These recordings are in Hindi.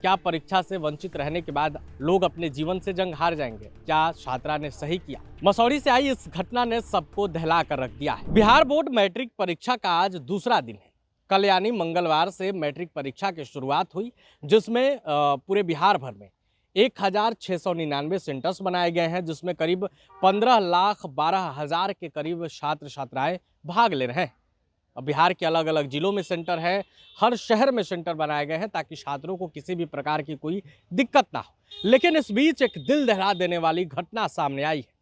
क्या परीक्षा से वंचित रहने के बाद लोग अपने जीवन से जंग हार जाएंगे? क्या छात्रा ने सही किया? मसौढ़ी से आई इस घटना ने सबको दहला कर रख दिया है। बिहार बोर्ड मैट्रिक परीक्षा का आज दूसरा दिन है। कल यानी मंगलवार से मैट्रिक परीक्षा की शुरुआत हुई, जिसमें पूरे बिहार भर में 1699 सेंटर्स बनाए गए हैं, जिसमें करीब 15,12,000 के करीब छात्र छात्राएं भाग ले रहे हैं। अब बिहार के अलग अलग जिलों में सेंटर है, हर शहर में सेंटर बनाए गए हैं ताकि छात्रों को किसी भी प्रकार की कोई दिक्कत ना हो। लेकिन इस बीच एक दिल दहला देने वाली घटना सामने आई है,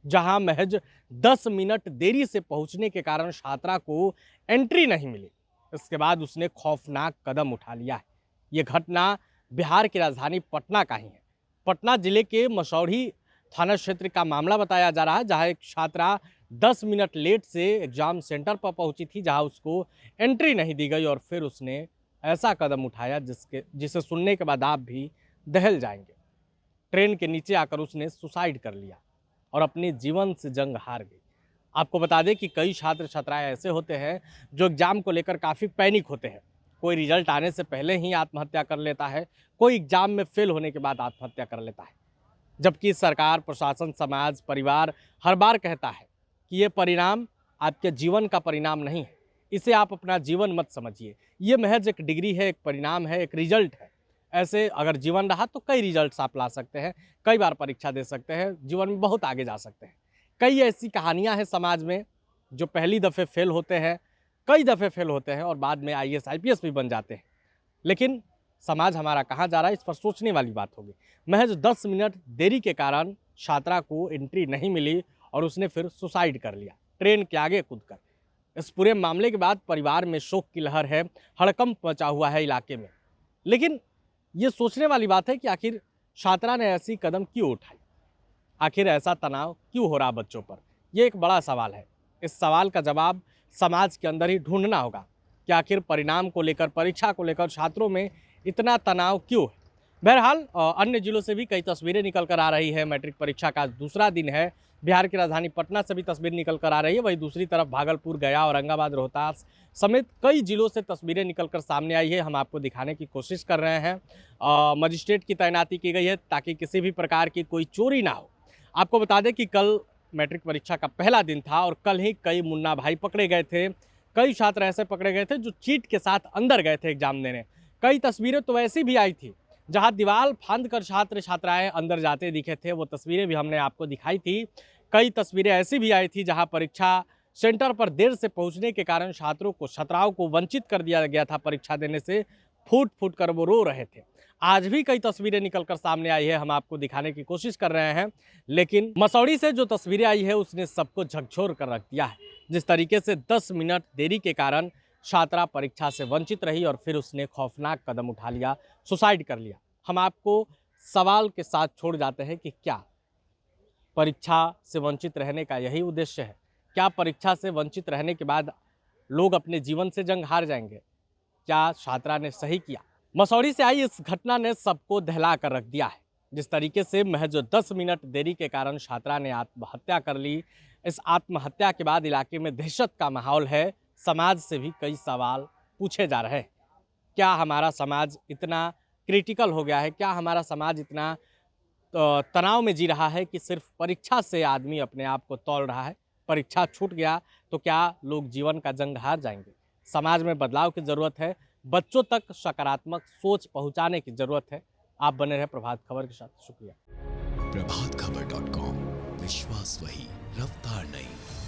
जहां महज 10 मिनट देरी से पहुंचने के कारण छात्रा को एंट्री नहीं मिली। इसके बाद उसने खौफनाक कदम उठा लिया है। ये घटना बिहार की राजधानी पटना का ही है। पटना जिले के मसौढ़ी थाना क्षेत्र का मामला बताया जा रहा है, जहां एक छात्रा 10 मिनट लेट से एग्जाम सेंटर पर पहुंची थी, जहां उसको एंट्री नहीं दी गई और फिर उसने ऐसा कदम उठाया जिसे सुनने के बाद आप भी दहल जाएंगे। ट्रेन के नीचे आकर उसने सुसाइड कर लिया और अपने जीवन से जंग हार गई। आपको बता दें कि कई छात्र छात्राएं ऐसे होते हैं जो एग्जाम को लेकर काफ़ी पैनिक होते हैं। कोई रिजल्ट आने से पहले ही आत्महत्या कर लेता है, कोई एग्जाम में फेल होने के बाद आत्महत्या कर लेता है। जबकि सरकार, प्रशासन, समाज, परिवार हर बार कहता है कि ये परिणाम आपके जीवन का परिणाम नहीं है, इसे आप अपना जीवन मत समझिए, ये महज एक डिग्री है, एक परिणाम है, एक रिजल्ट है। ऐसे अगर जीवन रहा तो कई रिजल्ट्स आप ला सकते हैं, कई बार परीक्षा दे सकते हैं, जीवन में बहुत आगे जा सकते हैं। कई ऐसी कहानियां हैं समाज में जो पहली दफ़े फेल होते हैं, कई दफ़े फेल होते हैं और बाद में IAS IPS भी बन जाते हैं। लेकिन समाज हमारा कहाँ जा रहा है, इस पर सोचने वाली बात होगी। महज 10 मिनट देरी के कारण छात्रा को एंट्री नहीं मिली और उसने फिर सुसाइड कर लिया, ट्रेन के आगे कूदकर। इस पूरे मामले के बाद परिवार में शोक की लहर है, हड़कंप मचा हुआ है इलाके में। लेकिन ये सोचने वाली बात है कि आखिर छात्रा ने ऐसी कदम क्यों उठाई, आखिर ऐसा तनाव क्यों हो रहा बच्चों पर, ये एक बड़ा सवाल है। इस सवाल का जवाब समाज के अंदर ही ढूंढना होगा कि आखिर परिणाम को लेकर, परीक्षा को लेकर छात्रों में इतना तनाव क्यों है। बहरहाल अन्य जिलों से भी कई तस्वीरें निकल कर आ रही है। मैट्रिक परीक्षा का दूसरा दिन है, बिहार की राजधानी पटना से भी तस्वीर निकल कर आ रही है। वहीं दूसरी तरफ भागलपुर, गया, औरंगाबाद, रोहतास समेत कई जिलों से तस्वीरें निकल कर सामने आई है। हम आपको दिखाने की कोशिश कर रहे हैं। मजिस्ट्रेट की तैनाती की गई है ताकि किसी भी प्रकार की कोई चोरी ना हो। आपको बता दें कि कल मैट्रिक परीक्षा का पहला दिन था और कल ही कई मुन्ना भाई पकड़े गए थे। कई छात्र ऐसे पकड़े गए थे जो चीट के साथ अंदर गए थे एग्जाम देने। कई तस्वीरें तो ऐसी भी आई थी जहां दीवार फांद कर छात्र छात्राएं अंदर जाते दिखे थे, वो तस्वीरें भी हमने आपको दिखाई थी। कई तस्वीरें ऐसी भी आई थी जहां परीक्षा सेंटर पर देर से पहुंचने के कारण छात्राओं को वंचित कर दिया गया था परीक्षा देने से। फूट फूट कर वो रो रहे थे। आज भी कई तस्वीरें निकलकर सामने आई है, हम आपको दिखाने की कोशिश कर रहे हैं। लेकिन मसौढ़ी से जो तस्वीरें आई है उसने सबको झकझोर कर रख दिया है। जिस तरीके से 10 मिनट देरी के कारण छात्रा परीक्षा से वंचित रही और फिर उसने खौफनाक कदम उठा लिया, सुसाइड कर लिया। हम आपको सवाल के साथ छोड़ जाते हैं कि क्या परीक्षा से वंचित रहने का यही उद्देश्य है? क्या परीक्षा से वंचित रहने के बाद लोग अपने जीवन से जंग हार जाएंगे? क्या छात्रा ने सही किया? मसौढ़ी से आई इस घटना ने सबको दहला कर रख दिया है। जिस तरीके से महज 10 मिनट देरी के कारण छात्रा ने आत्महत्या कर ली, इस आत्महत्या के बाद इलाके में दहशत का माहौल है। समाज से भी कई सवाल पूछे जा रहे हैं। क्या हमारा समाज इतना क्रिटिकल हो गया है? क्या हमारा समाज इतना तनाव में जी रहा है कि सिर्फ परीक्षा से आदमी अपने आप को तौल रहा है? परीक्षा छूट गया तो क्या लोग जीवन का जंग हार जाएंगे? समाज में बदलाव की ज़रूरत है, बच्चों तक सकारात्मक सोच पहुंचाने की ज़रूरत है। आप बने रहे प्रभात खबर के साथ। शुक्रिया। प्रभातखबर.com, विश्वास वही, रफ्तार नहीं।